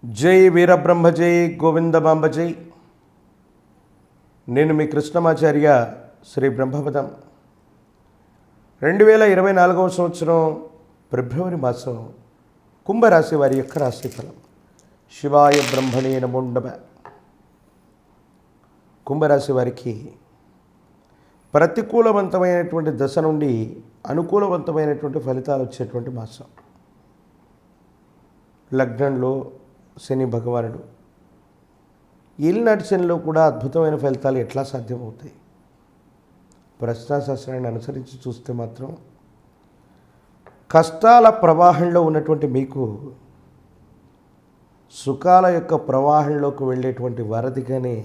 జై వీరబ్రహ్మ జై గోవిందమాంబ జై. నేను మీ కృష్ణమాచార్య శ్రీ బ్రహ్మపదం. 2024 సంవత్సరం ఫిబ్రవరి మాసం కుంభరాశి వారి యొక్క రాశిఫలం. శివాయ బ్రహ్మణే నమో నమః. కుంభరాశి వారికి ప్రతికూలవంతమైనటువంటి దశ నుండి అనుకూలవంతమైనటువంటి ఫలితాలు వచ్చేటువంటి మాసం. లగ్నంలో శని భగవానుడు, ఏలినాటి శనిలో కూడా అద్భుతమైన ఫలితాలు ఎట్లా సాధ్యమవుతాయి? ప్రశ్నాశాస్త్రాన్ని అనుసరించి చూస్తే మాత్రం కష్టాల ప్రవాహంలో ఉన్నటువంటి మీకు సుఖాల యొక్క ప్రవాహంలోకి వెళ్ళేటువంటి వరదిగానే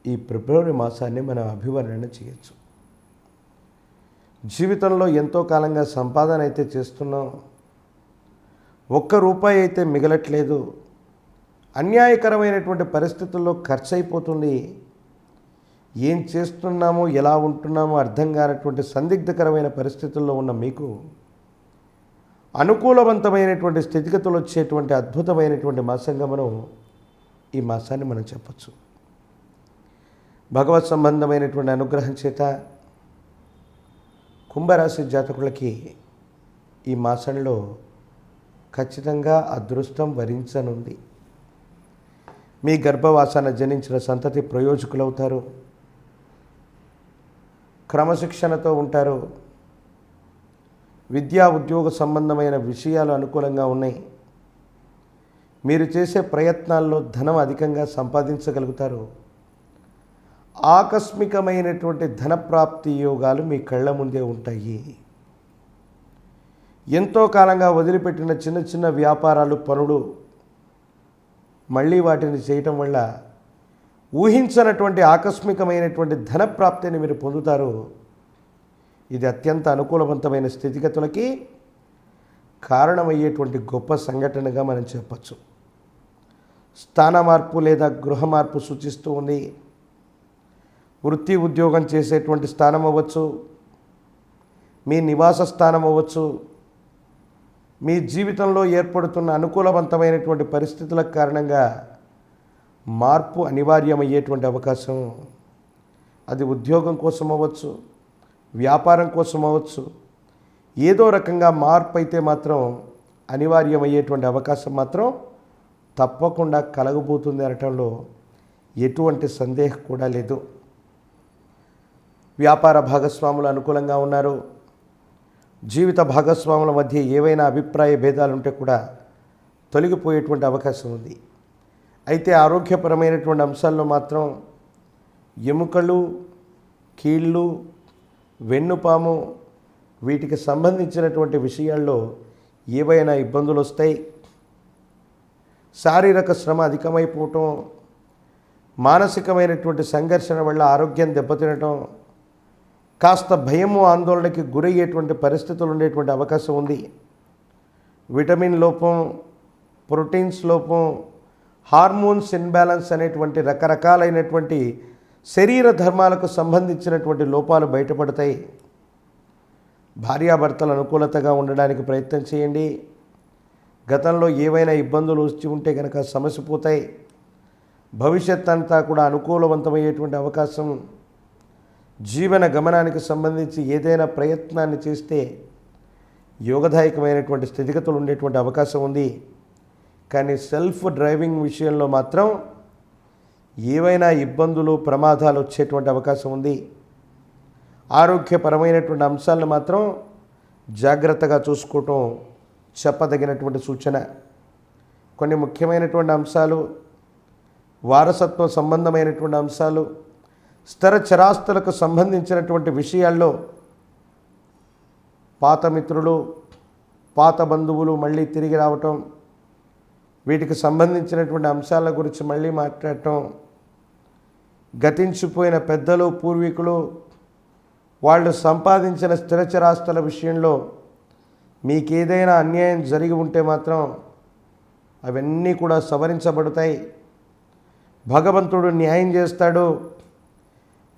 ఈ ఫిబ్రవరి మాసాన్ని మనం అభివర్ణన చేయొచ్చు. జీవితంలో ఎంతో కాలంగా సంపాదన అయితే చేస్తున్నాం, ఒక్క రూపాయి అయితే మిగలట్లేదు, అన్యాయకరమైనటువంటి పరిస్థితుల్లో ఖర్చు అయిపోతుంది, ఏం చేస్తున్నామో ఎలా ఉంటున్నామో అర్థం కానటువంటి సందిగ్ధకరమైన పరిస్థితుల్లో ఉన్న మీకు అనుకూలవంతమైనటువంటి స్థితిగతులు వచ్చేటువంటి అద్భుతమైనటువంటి మాసంగా మనం ఈ మాసాన్ని మనం చెప్పచ్చు. భగవత్ సంబంధమైనటువంటి అనుగ్రహం చేత కుంభరాశి జాతకులకి ఈ మాసంలో ఖచ్చితంగా అదృష్టం వరించనుంది. మీ గర్భవాసాన జనించిన సంతతి ప్రయోజకులవుతారు, క్రమశిక్షణతో ఉంటారు, విద్యా ఉద్యోగ సంబంధమైన విషయాలు అనుకూలంగా ఉన్నాయి, మీరు చేసే ప్రయత్నాల్లో ధనం అధికంగా సంపాదించగలుగుతారు, ఆకస్మికమైనటువంటి ధనప్రాప్తి యోగాలు మీ కళ్ళ ముందే ఉంటాయి. ఎంతో కాలంగా వదిలిపెట్టిన చిన్న చిన్న వ్యాపారాలు పనులు మళ్ళీ వాటిని చేయటం వల్ల ఊహించనటువంటి ఆకస్మికమైనటువంటి ధనప్రాప్తిని మీరు పొందుతారు. ఇది అత్యంత అనుకూలవంతమైన స్థితిగతులకి కారణమయ్యేటువంటి గొప్ప సంఘటనగా మనం చెప్పచ్చు. స్థాన మార్పు లేదా గృహ మార్పు సూచిస్తూ ఉంది. వృత్తి ఉద్యోగం చేసేటువంటి స్థానం అవ్వచ్చు, మీ నివాస స్థానం అవ్వచ్చు, మీ జీవితంలో ఏర్పడుతున్న అనుకూలవంతమైనటువంటి పరిస్థితుల కారణంగా మార్పు అనివార్యమయ్యేటువంటి అవకాశం. అది ఉద్యోగం కోసం అవ్వచ్చు, వ్యాపారం కోసం అవ్వచ్చు, ఏదో రకంగా మార్పు అయితే మాత్రం అనివార్యమయ్యేటువంటి అవకాశం మాత్రం తప్పకుండా కలగబోతుంది అనటంలో ఎటువంటి సందేహం కూడా లేదు. వ్యాపార భాగస్వాములు అనుకూలంగా ఉన్నారు. జీవిత భాగస్వాముల మధ్య ఏవైనా అభిప్రాయ భేదాలు ఉంటే కూడా తొలగిపోయేటువంటి అవకాశం ఉంది. అయితే ఆరోగ్యపరమైనటువంటి అంశాల్లో మాత్రం ఎముకలు, కీళ్ళు, వెన్నుపాము వీటికి సంబంధించినటువంటి విషయాల్లో ఏవైనా ఇబ్బందులు వస్తాయి. శారీరక శ్రమ అధికమైపోవటం, మానసికమైనటువంటి సంఘర్షణ వల్ల ఆరోగ్యం దెబ్బతినటం, కాస్త భయము ఆందోళనకి గురయ్యేటువంటి పరిస్థితులు ఉండేటువంటి అవకాశం ఉంది. విటమిన్ లోపం, ప్రోటీన్స్ లోపం, హార్మోన్స్ ఇన్బ్యాలెన్స్ అనేటువంటి రకరకాలైనటువంటి శరీర ధర్మాలకు సంబంధించినటువంటి లోపాలు బయటపడతాయి. భార్యాభర్తల అనుకూలతగా ఉండడానికి ప్రయత్నం చేయండి. గతంలో ఏవైనా ఇబ్బందులు వచ్చి ఉంటే కనుక సమస్య పోతాయి. భవిష్యత్ అంతా కూడా అనుకూలవంతమయ్యేటువంటి అవకాశం. జీవన గమనానికి సంబంధించి ఏదైనా ప్రయత్నాన్ని చేస్తే యోగదాయకమైనటువంటి స్థితిగతులు ఉండేటువంటి అవకాశం ఉంది. కానీ సెల్ఫ్ డ్రైవింగ్ విషయంలో మాత్రం ఏవైనా ఇబ్బందులు, ప్రమాదాలు వచ్చేటువంటి అవకాశం ఉంది. ఆరోగ్యపరమైనటువంటి అంశాలను మాత్రం జాగ్రత్తగా చూసుకోవటం చెప్పదగినటువంటి సూచన. కొన్ని ముఖ్యమైనటువంటి అంశాలు, వారసత్వ సంబంధమైనటువంటి అంశాలు, స్థిర చరాస్తులకు సంబంధించినటువంటి విషయాల్లో పాత మిత్రులు, పాత బంధువులు మళ్ళీ తిరిగి రావటం, వీటికి సంబంధించినటువంటి అంశాల గురించి మళ్ళీ మాట్లాడటం, గతించిపోయిన పెద్దలు, పూర్వీకులు వాళ్ళు సంపాదించిన స్థిర చరాస్తుల విషయంలో మీకేదైనా అన్యాయం జరిగి ఉంటే మాత్రం అవన్నీ కూడా సవరించబడతాయి. భగవంతుడు న్యాయం చేస్తాడు,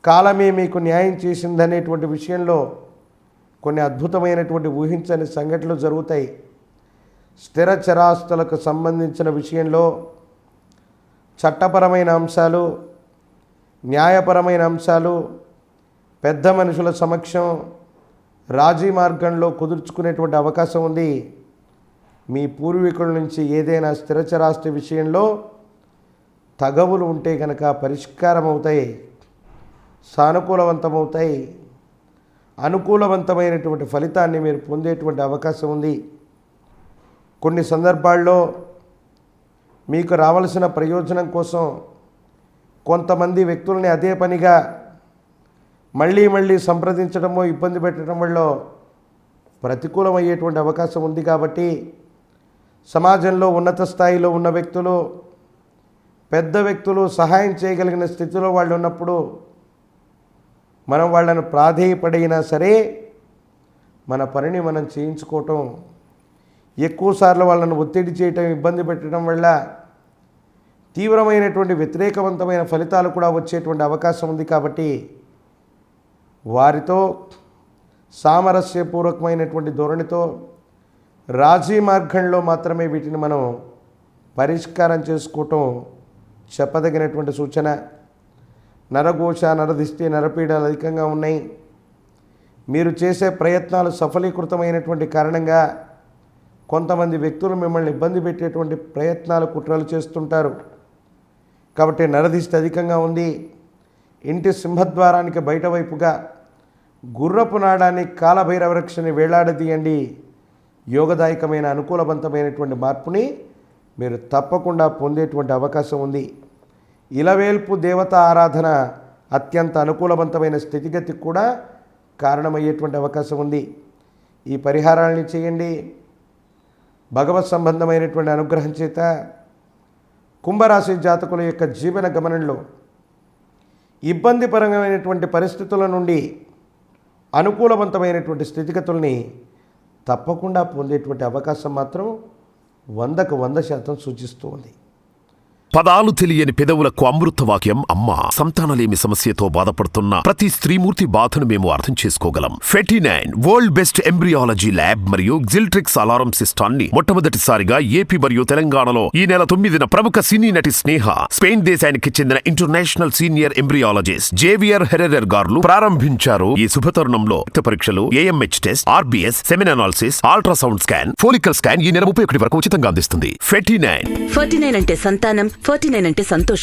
కాలమే మీకు న్యాయం చేసిందనేటువంటి విషయంలో కొన్ని అద్భుతమైనటువంటి ఊహించని సంఘటనలు జరుగుతాయి. స్థిర చరాస్తులకు సంబంధించిన విషయంలో చట్టపరమైన అంశాలు, న్యాయపరమైన అంశాలు పెద్ద మనుషుల సమక్షం రాజీ మార్గంలో కుదుర్చుకునేటువంటి అవకాశం ఉంది. మీ పూర్వీకుల నుంచి ఏదైనా స్థిరచరాస్తి విషయంలో తగవులు ఉంటే కనుక పరిష్కారం అవుతాయి, సానుకూలవంతమవుతాయి, అనుకూలవంతమైనటువంటి ఫలితాన్ని మీరు పొందేటువంటి అవకాశం ఉంది. కొన్ని సందర్భాల్లో మీకు రావాల్సిన ప్రయోజనం కోసం కొంతమంది వ్యక్తుల్ని అదే పనిగా మళ్ళీ మళ్ళీ సంప్రదించడమో ఇబ్బంది పెట్టడం వల్ల ప్రతికూలమయ్యేటువంటి అవకాశం ఉంది. కాబట్టి సమాజంలో ఉన్నత స్థాయిలో ఉన్న వ్యక్తులు, పెద్ద వ్యక్తులు సహాయం చేయగలిగిన స్థితిలో వాళ్ళు ఉన్నప్పుడు మనం వాళ్ళను ప్రాధేయపడినా సరే మన పనిని మనం చేయించుకోవటం, ఎక్కువసార్లు వాళ్ళను ఒత్తిడి చేయటం, ఇబ్బంది పెట్టడం వల్ల తీవ్రమైనటువంటి వ్యతిరేకవంతమైన ఫలితాలు కూడా వచ్చేటువంటి అవకాశం ఉంది. కాబట్టి వారితో సామరస్యపూర్వకమైనటువంటి ధోరణితో రాజీ మార్గంలో మాత్రమే వీటిని మనం పరిష్కారం చేసుకోవటం చెప్పదగినటువంటి సూచన. నరఘోష, నరదిష్టి, నరపీడలు అధికంగా ఉన్నాయి. మీరు చేసే ప్రయత్నాలు సఫలీకృతమైనటువంటి కారణంగా కొంతమంది వ్యక్తులు మిమ్మల్ని ఇబ్బంది పెట్టేటువంటి ప్రయత్నాలు, కుట్రలు చేస్తుంటారు. కాబట్టి నరదిష్టి అధికంగా ఉంది. ఇంటి సింహద్వారానికి బయట వైపుగా గుర్రపు నాడాన్ని, కాలభైరవ వృక్షాన్ని వేలాడదీయండి. యోగదాయకమైన అనుకూలవంతమైనటువంటి మార్పుని మీరు తప్పకుండా పొందేటువంటి అవకాశం ఉంది. ఇలవేల్పు దేవత ఆరాధన అత్యంత అనుకూలవంతమైన స్థితిగతికి కూడా కారణమయ్యేటువంటి అవకాశం ఉంది. ఈ పరిహారాలని చేయండి. భగవత్ సంబంధమైనటువంటి అనుగ్రహం చేత కుంభరాశి జాతకుల యొక్క జీవన గమనంలో ఇబ్బందిపరమైనటువంటి పరిస్థితుల నుండి అనుకూలవంతమైనటువంటి స్థితిగతుల్ని తప్పకుండా పొందేటువంటి అవకాశం మాత్రం 100కు 100% సూచిస్తూ ఉంది. పదాలు తెలియని పెదవులకు అమృత వాక్యం అమ్మ. సంతానలేమి సమస్యతో బాధపడుతున్న ప్రతి స్త్రీమూర్తి బాధను మేము అర్థం చేసుకోగలం. ఫెటినైన్ వరల్డ్ బెస్ట్ ఎంబ్రియాలజీ ల్యాబ్ మరియు జిల్ట్రిక్స్ అలారం సిస్టాన్ని మొట్టమొదటిసారిగా ఏపీ మరియు తెలంగాణలో ఈ నెల 9న ప్రముఖ సినీ నటి స్నేహ, స్పెయిన్ దేశానికి చెందిన international senior embryologist Javier Herrera గారు ప్రారంభించారు. ఈ శుభతరుణంలో రక్త పరీక్షలు, AMH test, RBS, semen analysis, ultrasound scan, follicle scan ఈ నెల 31 వరకు ఉచితంగా అందిస్తుంది. ఫెటినైన్ అంటే సంతానం, 49 అంటే సంతోషం.